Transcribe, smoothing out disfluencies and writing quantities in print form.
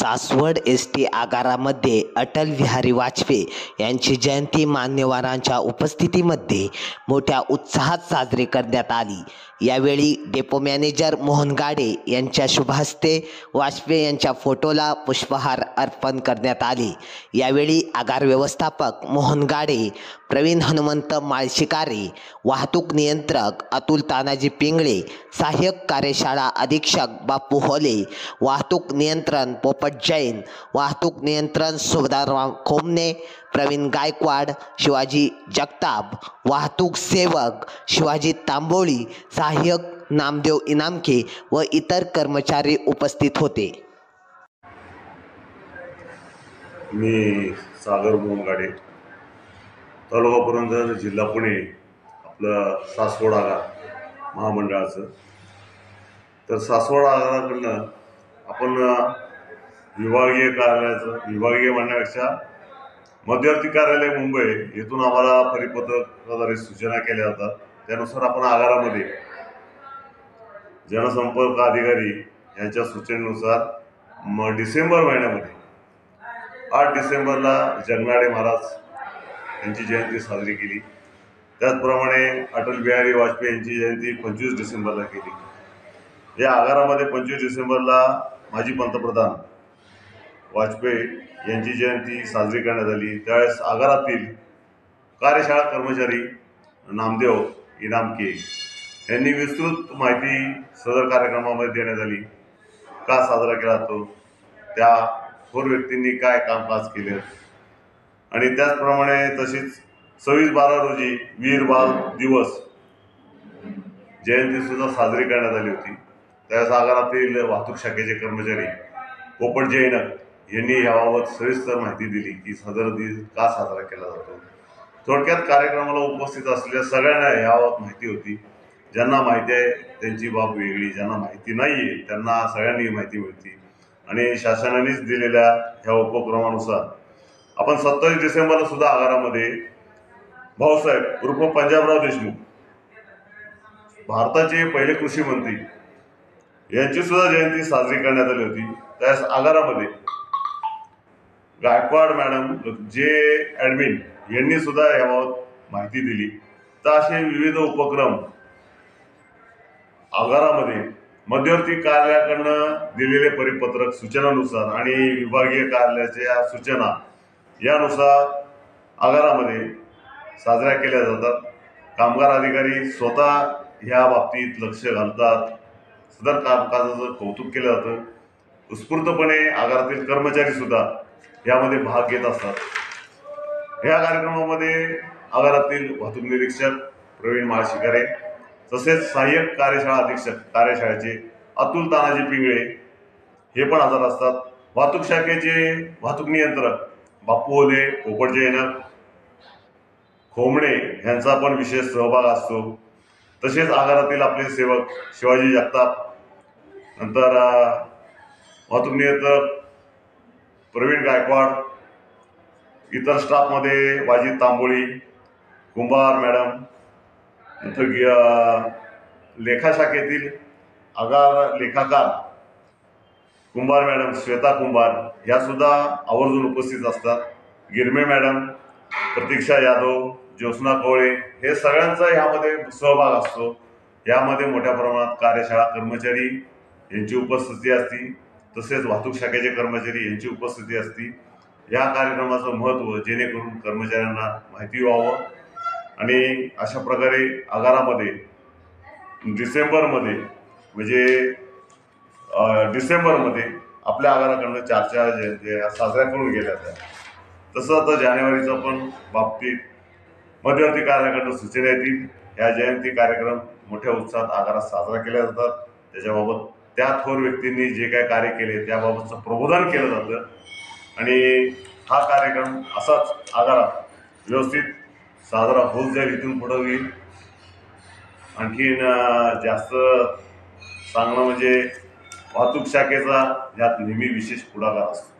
Saswad ST. आगारामध्ये Atal Bihari Vajpayee यांची जयंती मान्यवरांच्या उपस्थितीमध्ये मोठ्या उत्साहात साजरी करण्यात आली। यावेळी डेपो मॅनेजर मोहन गाडे यांच्या शुभ हस्ते वाजपेयी यांच्या फोटोला पुष्पहार अर्पण करण्यात आले। यावेळी आगार व्यवस्थापक मोहन गाडे, प्रवीण हनुमंत माळशिकारे, वाहतूक नियंत्रक अतुल तानाजी पिंगळे, सहाय्यक कार्यशाळा अधीक्षक बापू होले, वाहतूक नियंत्रण पोपट जैन, वाहतूक नियंत्रण सुभदाराम खोमने, प्रवीण गायकवाड, शिवाजी जगताप, वाहतूक सेवक शिवाजी तांबोळी, सहाय्यक नामदेव इनामके व इतर कर्मचारी उपस्थित होते। मी सागर मोहन गाडे, तालुका पुरंदर, जिल्हा पुणे, आपलं सासवड आगार महामंडळाचं। तर सासवड आगाराकडनं आपण विभागीय कार्यालयाचं, विभागीय म्हणण्यापेक्षा मध्यवर्ती कार्यालय मुंबई येथून आम्हाला परिपत्रकाद्वारे सूचना केल्या जातात। त्यानुसार आपण आगारामध्ये जनसंपर्क अधिकारी यांच्या सूचनेनुसार डिसेंबर महिन्यामध्ये 8 डिसेंबरला जगनाडे महाराज यांची जयंती साजरी केली। त्याचप्रमाणे अटल बिहारी वाजपेयी यांची जयंती 25 डिसेंबरला केली। या आगारामध्ये 25 डिसेंबरला माजी पंतप्रधान वाजपेयी यांची जयंती साजरी करण्यात आली। त्यावेळेस आगारातील कार्यशाळा कर्मचारी नामदेव इनामके यांनी विस्तृत माहिती सदर कार्यक्रमामध्ये देण्यात आली। का साजरा केला जातो, त्या थोर व्यक्तींनी काय कामकाज केले, आणि त्याचप्रमाणे तशीच 26/12 रोजी वीर बाल दिवस जयंती सुद्धा साजरी करण्यात आली होती। त्यावेळेस आगारातील वाहतूक शाखेचे कर्मचारी पोपट जैन यांनी याबाबत सविस्तर माहिती दिली की सदर दिन का साजरा केला जातो। थोडक्यात कार्यक्रमाला उपस्थित असलेल्या सगळ्यांना याबाबत माहिती होती। ज्यांना माहिती आहे त्यांची बाब वेगळी, ज्यांना माहिती नाही आहे त्यांना सगळ्यांनी माहिती मिळते। आणि शासनानेच दिलेल्या ह्या उपक्रमानुसार आपण 27 डिसेंबरला सुद्धा आगारामध्ये भाऊसाहेब उर्फ पंजाबराव देशमुख, भारताचे पहिले कृषी मंत्री, यांची सुद्धा जयंती साजरी करण्यात आली होती। त्यास आगारामध्ये गायकवाड मॅडम जे ॲडमिन यांनी सुद्धा याबाबत माहिती दिली। तर असे विविध उपक्रम आगारामध्ये मध्यवर्ती कार्यालयाकडनं दिलेले परिपत्रक सूचनानुसार आणि विभागीय कार्यालयाच्या सूचना यानुसार आगारामध्ये साजऱ्या केल्या जातात। कामगार अधिकारी स्वतः ह्या बाबतीत लक्ष घालतात। सदर कामकाजाचं कौतुक केलं जातं। उत्स्फूर्तपणे आगारातील कर्मचारी सुद्धा यामध्ये भाग घेत असतात। या कार्यक्रमामध्ये आगारातील वाहतूक निरीक्षक प्रवीण माळशिकारे, तसेच सहाय्यक कार्यशाळा अधीक्षक कार्यशाळेचे अतुल तानाजी पिंगळे हे पण हजर असतात। वाहतूक शाखेचे वाहतूक नियंत्रक बापू होले, पोपट जैन, खोमणे यांचा पण विशेष सहभाग असतो। तसेच आगारातील आपले सेवक शिवाजी जगताप, नंतर वाहतूक नियंत्रक प्रवीण गायकवाड, इतर स्टाफमध्ये वाजिद तांबोळी, कुंभार मॅडम, नंतर लेखा शाखेतील आगार लेखाकार कुंभार मॅडम श्वेता कुंभार या सुद्धा आवर्जून उपस्थित असतात। गिरमे मॅडम, प्रतीक्षा यादव, ज्योत्स्ना कवळे हे सगळ्यांचा यामध्ये सहभाग असतो। यामध्ये मोठ्या प्रमाणात कार्यशाळा कर्मचारी यांची उपस्थिती असते, तसेच वाहतूक शाखेचे कर्मचारी यांची उपस्थिती असते। या कार्यक्रमाचं महत्त्व जेणेकरून कर्मचाऱ्यांना माहिती व्हावं, आणि अशा प्रकारे आगारामध्ये डिसेंबरमध्ये आपल्या आगाराकडनं 4 जयंत्या साजऱ्या करून गेल्या त्या। तसं आता जानेवारीचा पण बाबतीत मध्यवर्ती कार्यालयाकडनं सूचना येतील। ह्या जयंती कार्यक्रम मोठ्या उत्साहात आगारात साजरा केल्या जातात। त्याच्याबाबत त्या थोर व्यक्तींनी जे काय कार्य केले त्याबाबतचं प्रबोधन केलं जातं, आणि हा कार्यक्रम असाच आगारात व्यवस्थित साजरा होत जाईल, इथून पुढं होईल। आणखीन जास्त सांगणं म्हणजे वाहतूक शाखेचा यात नेहमी विशेष पुढाकार असतो।